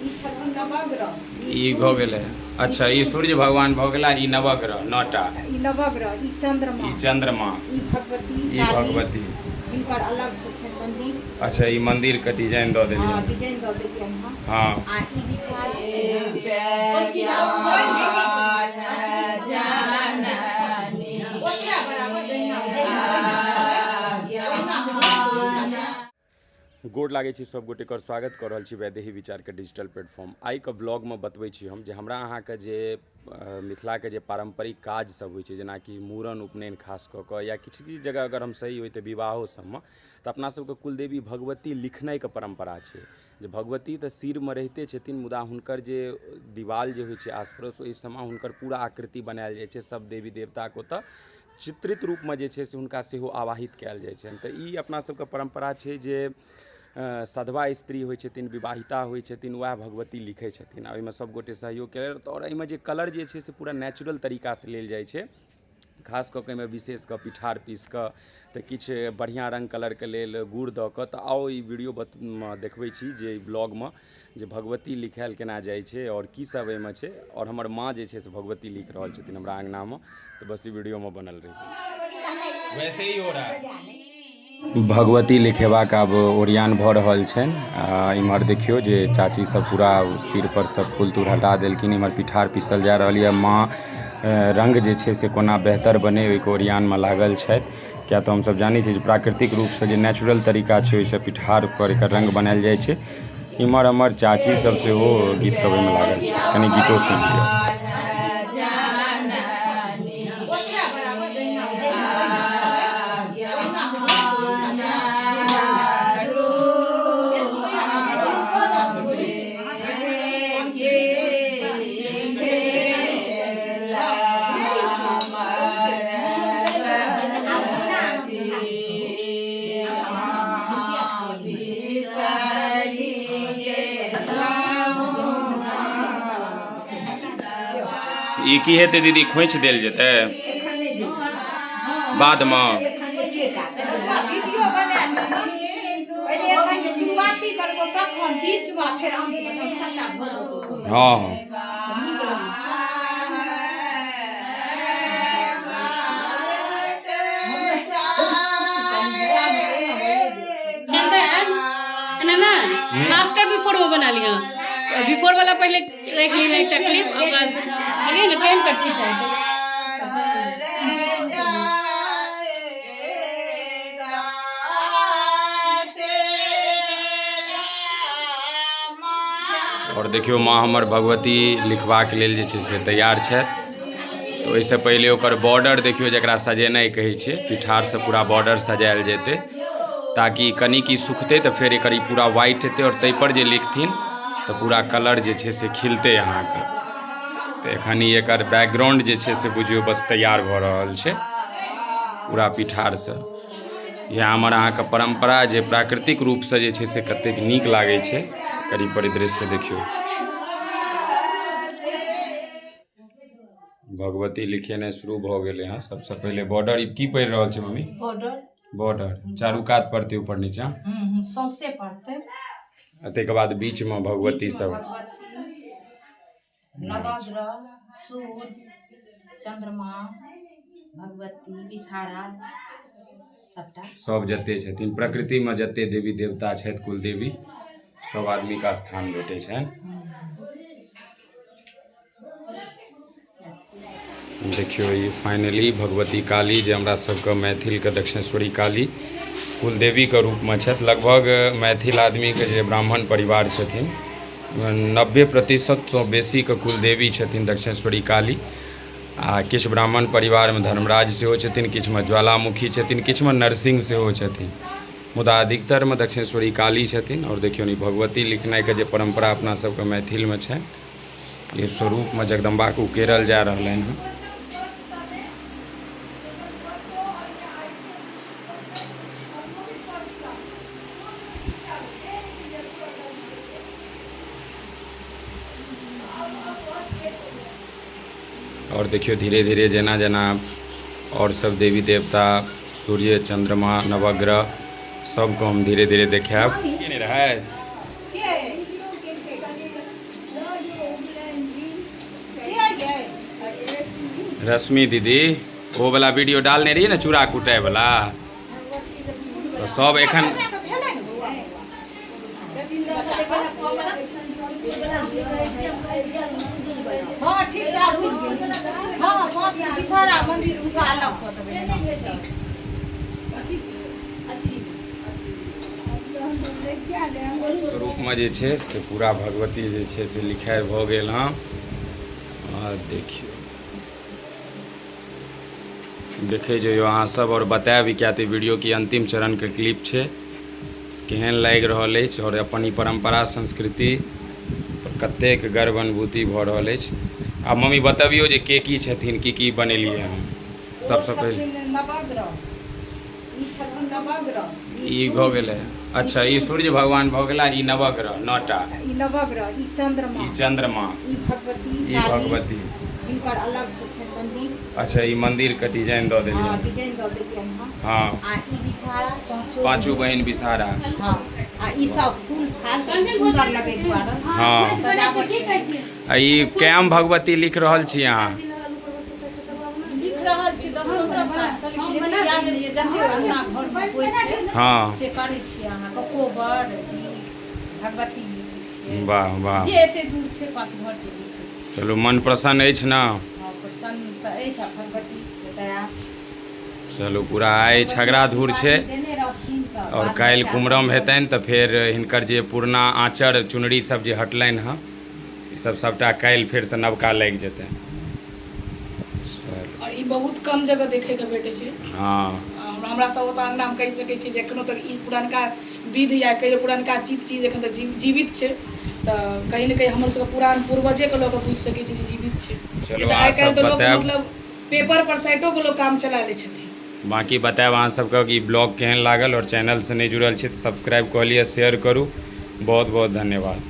ई भऽ गेलै। अच्छा, ई सूर्य भगवान भऽ गेला, ई नवग्रह 9टा। ई नवग्रह, ई चंद्रमा, ई भगवती, ई भगवती। इनकर अलग से छै मंदिर। अच्छा, ई मंदिर के डिजाइन दऽ देलियै। हां, डिजाइन दऽ देलियै हां। हां, आ ई विशाल गोड़ लागै छी सब गोटे कर स्वागत कऽ रहल छी वैदेही विचार के डिजिटल प्लेटफॉर्म। आई के ब्लॉग में बतबै छी हम जे हमरा अहाँ के जे मिथिला के जे पारंपरिक काज सब होइ छै, जेनाकि मूड़न उपनयन खास कऽ कऽ, या किछु किछु जगह अगर हम सही होइ तऽ विवाहो सबमे, तऽ अपना सबके कुलदेवी भगवती लिखनाइ के परंपरा छै। जे भगवती तऽ सिर में रहिते छथिन, मुदा हुनकर जे दीवाल जे होइ छै आसपास, ओहि समय हुनकर पूरा आकृति बनायल जाइ छै। सब देवी देवताके ओतऽ चित्रित रूपमे जे छै से हुनका सेहो आवाहित कयल जाइ छनि। तऽ ई अपना सबके परंपरा छै जे सधवा स्त्री होइ छथिन, विवाहिता होइ छथिन, वएह भगवती लिखै छथिन। आ ओहिमे सब गोटे सहयोग केलथि। आओर एहिमे जे कलर जे छै से पूरा नेचुरल तरीकासँ लेल जाइ छै। खास कऽ कऽ एहिमे विशेष कऽ पिठार पीस कऽ, तऽ किछु बढ़िआँ रङ्ग कलरके लेल गुड़ दऽ कऽ। तऽ आओ ई वीडियो देखबै छी जे ई ब्लॉगमे जे भगवती लिखायल केना जाइ छै आओर की सब एहिमे छै। और हमर माँ जे छै से भगवती लिख रहल छथिन हमरा अङ्गनामे। तऽ बस ई वीडियोमे बनल रही। वैसे ही हो रहा है। भगवती लिखेबाक आब ओरियान भऽ रहल छनि। इम्हर देखियौ जे चाची सब पूरा सिर पर सब फूल तूल हटा देलखिन। इम्हर पिठार पीसल जा रहल यऽ। माँ रंग जे छै से कोना बेहतर बने ओहिके ओरियानमे लागल छथि। किया तऽ हमसब जानै छी जे प्राकृतिक रूपसँ जे नेचुरल तरीका छै, ओहिसँ पिठार पर एकर रंग बनायल जाइ छै। इम्हर हमर चाची सब सेहो गीत गबैमे लागल छै, कनि गीतो सुनि लिअ। ई की हेतै दीदी, खोइच देल जेतै बादमे? हाँ हाँ। आफ्टर बिफोर वो बना लिया। बिफोर वाला पहले देख ली एक क्लिप, आगे ना कैन करती है। और देखियो माँ हमर भगवती लिखबाक लेल जे छै से तैयार छथि। तऽ ओहिसँ पहिले ओकर बॉर्डर देखियो, जकरा सजेनाइ कहै छै, पिठारसँ पूरा बॉर्डर सजायल जेतै, ताकि कनि की सुखतै तऽ फेर एकर ई पूरा वाइट हेतै। और ताहिपर जे लिखथिन तऽ पूरा कलर जे छै से खिलतै अहाँके। तऽ एखन ई एकर बैकग्राउंड जे छै से बुझियौ बस तैयार भऽ रहल छै पूरा पिठारसँ। इएह हमर अहाँके परम्परा जे प्राकृतिक रूपसँ जे छै से कतेक नीक लागै छै। एकर ई परिदृश्य देखियौ। भगवती लिखेनाइ शुरू भऽ गेलै हँ। सबसँ पहिले बॉर्डर की पढ़ि रहल छै मम्मी? बॉर्डर चारू कात पड़तै, ऊपर नीचा सौंसे पड़तै। ताहिके बाद बीचमे भगवती सब, नवग्रह, सूर्य, चंद्रमा, भगवती, विषहारा, सबटा सब जते छथिन प्रकृतिमे, जते देवी देवता छथि, कुलदेवी, सब आदमीके स्थान भेटै छनि। देखियौ ई फाइनली भगवती काली जे हमरा सबके मैथिलके दक्षिणेश्वरी काली कुलदेवीके रूपमे छथि। लगभग मैथिल आदमीके जे ब्राह्मण परिवार छथिन, 90%सँ बेसीके कुलदेवी छथिन दक्षिणेश्वरी काली। आ किछु ब्राह्मण परिवारमे धर्मराज सेहो छथिन, किछुमे ज्वालामुखी छथिन, किछुमे नरसिंह सेहो छथिन, मुदा अधिकतरमे दक्षिणेश्वरी काली छथिन। और देखियौ ई भगवती लिखनाइके जे परम्परा अपना सबके मैथिलमे छै, ई स्वरूपमे जगदम्बाके उकेरल जा रहलनि हँ। और देखियो धीरे धीरे जेना जेना और सब देवी देवता, सूर्य, चंद्रमा, नवग्रह सबको हम धीरे धीरे देखायब। की नहीं रहा है? रश्मि दीदी वो वाला वीडियो डालने रही है ना चूड़ा कुटाए वाला, तो सब एखन हाँ ठीक है बुझ गेल। हाँ पाँच विषहारा मंदिर उनका अलग फोटो भेजना। रूपमे जे छै से पूरा भगवती जे छै से लिखाइ भऽ गेल हँ। और देखियौ देखे जो अहाँ सब और बतायब क्या तो वीडियो की अंतिम चरण के क्लिप छै, केहन लागि रहल अछि और अपन ई परंपरा संस्कृति पर कतेक गर्व अनुभूति भऽ रहल अछि। आ मम्मी बतबियौ जे के की छथिन, की बनेलियै हम सबसँ पहिले। नवग्रह ई छथिन नवग्रह, ई भऽ गेलै। अच्छा ई सूर्य भगवान भऽ गेला, ई नवग्रह 9टा, ई नवग्रह, ई चंद्रमा, ई चंद्रमा, ई भगवती, ई भगवती। इनकर अलग से छै मंदिर। अच्छा ई मंदिर के डिजाइन दऽ देलियै। हाँ डिजाइन दऽ देलियै हँ। हाँ आ ई विषहारा पांचों बहन विषहारा। हाँ आ ई सब फूल फाल सुंदर लगे दुआरे। हाँ सजावट आ ई कैम भगवती लिख रहल छी अहाँ। लिख रहल छी 10-15 साल से, लेकिन एते याद नहीं है। जते अंगना घर में कोई छै हाँ से करै छी अहाँ के कोबर भगवती छै। वाह वाह, जे एते दूर छै 5 घर से लिखै छी। चलो मन प्रसन्न अछि ना। हाँ प्रसन्न तऽ अछि आ भगवती के दया। चलो पूरा आइ छगड़ा धूर छै देने रहथिन तऽ और बाल काल्हि बच्चा कुमरम सब हेतनि तऽ फेर हिनकर जे पुरना आँचर चुनरी सब जे हटलनि हँ ई सब सबटा काल्हि फेर से नवका लागि जेतै। और ई बहुत कम जगह देखे के भेटे छै। हाँ हमरा सब ओतऽ अंगना में कहि सकै छी जे एखनो तक ई पुरनका विध या कहियो पुरनका चीज एखन तक जीवित छै, तऽ कहीं न कहीं हमर सबके पुरान पूर्वजे के लोग बुझि सकै छै जे जीवित छै। चलो तऽ अहाँ आइ काल्हि सब तो लोग बतायब। मतलब पेपर पर साइटो के लोग काम चला लै छथिन। बाकी बतायब अहाँ सबके कि ब्लॉग केहन लागल और चैनल से नहीं जुड़ल छी तऽ सब्सक्राइब कऽ लिअ, शेयर करू। बहुत बहुत धन्यवाद।